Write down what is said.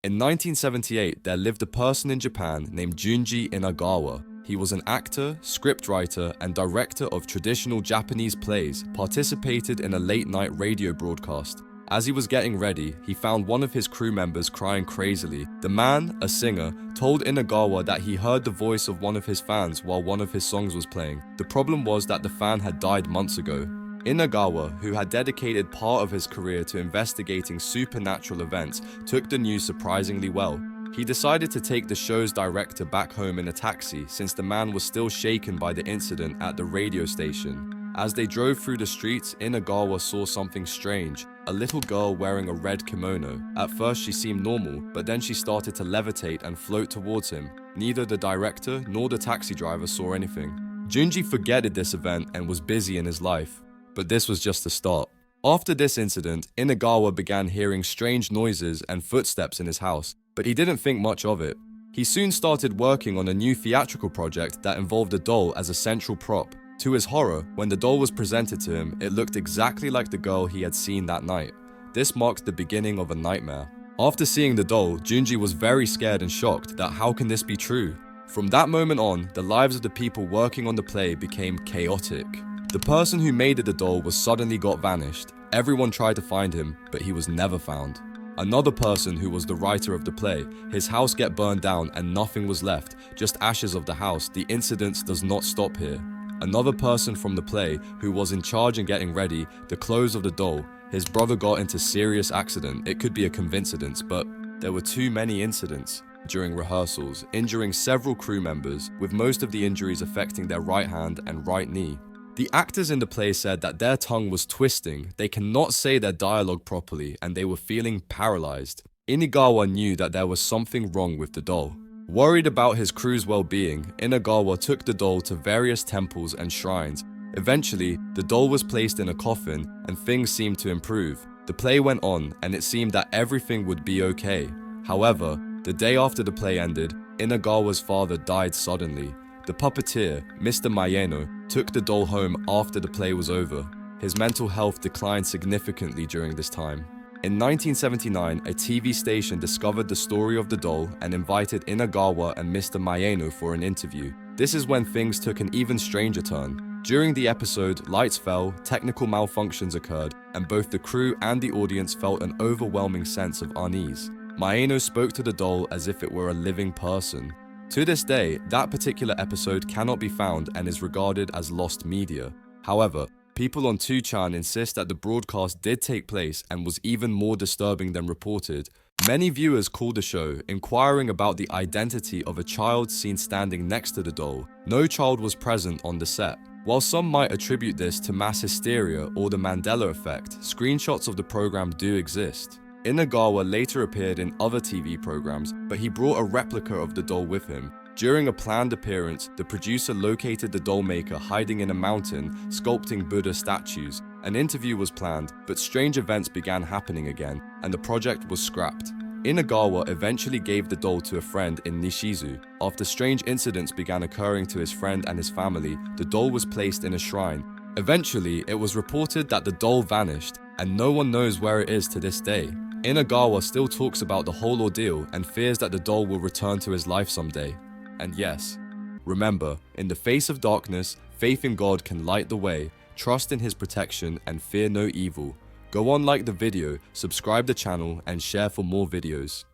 In 1978, there lived a person in Japan named Junji Inagawa. He was an actor, scriptwriter, and director of traditional Japanese plays, participated in a late-night radio broadcast. As he was getting ready, he found one of his crew members crying crazily. The man, a singer, told Inagawa that he heard the voice of one of his fans while one of his songs was playing. The problem was that the fan had died months ago. Inagawa, who had dedicated part of his career to investigating supernatural events, took the news surprisingly well. He decided to take the show's director back home in a taxi since the man was still shaken by the incident at the radio station. As they drove through the streets, Inagawa saw something strange. A little girl wearing a red kimono. At first she seemed normal, but then she started to levitate and float towards him. Neither the director nor the taxi driver saw anything. Junji forgetted this event and was busy in his life. But this was just the start. After this incident, Inagawa began hearing strange noises and footsteps in his house, but he didn't think much of it. He soon started working on a new theatrical project that involved a doll as a central prop. To his horror, when the doll was presented to him, it looked exactly like the girl he had seen that night. This marked the beginning of a nightmare. After seeing the doll, Junji was very scared and shocked that how can this be true? From that moment on, the lives of the people working on the play became chaotic. The person who made the doll was suddenly got vanished. Everyone tried to find him, but he was never found. Another person who was the writer of the play, his house get burned down and nothing was left, just ashes of the house. The incident does not stop here. Another person from the play who was in charge and getting ready the clothes of the doll, his brother got into serious accident. It could be a coincidence, but there were too many incidents during rehearsals, injuring several crew members, with most of the injuries affecting their right hand and right knee. The actors in the play said that their tongue was twisting, they cannot say their dialogue properly, and they were feeling paralyzed. Inagawa knew that there was something wrong with the doll. Worried about his crew's well-being, Inagawa took the doll to various temples and shrines. Eventually, the doll was placed in a coffin, and things seemed to improve. The play went on, and it seemed that everything would be okay. However, the day after the play ended, Inagawa's father died suddenly. The puppeteer, Mr. Maeno, took the doll home after the play was over. His mental health declined significantly during this time. In 1979, a TV station discovered the story of the doll and invited Inagawa and Mr. Maeno for an interview. This is when things took an even stranger turn. During the episode, lights fell, technical malfunctions occurred, and both the crew and the audience felt an overwhelming sense of unease. Maeno spoke to the doll as if it were a living person. To this day, that particular episode cannot be found and is regarded as lost media. However, people on 2chan insist that the broadcast did take place and was even more disturbing than reported. Many viewers called the show, inquiring about the identity of a child seen standing next to the doll. No child was present on the set. While some might attribute this to mass hysteria or the Mandela effect, screenshots of the program do exist. Inagawa later appeared in other TV programs, but he brought a replica of the doll with him. During a planned appearance, the producer located the doll maker hiding in a mountain, sculpting Buddha statues. An interview was planned, but strange events began happening again, and the project was scrapped. Inagawa eventually gave the doll to a friend in Nishizu. After strange incidents began occurring to his friend and his family, the doll was placed in a shrine. Eventually, it was reported that the doll vanished, and no one knows where it is to this day. Inagawa still talks about the whole ordeal and fears that the doll will return to his life someday. And yes, remember, in the face of darkness, faith in God can light the way, trust in His protection, and fear no evil. Go on, like the video, subscribe the channel, and share for more videos.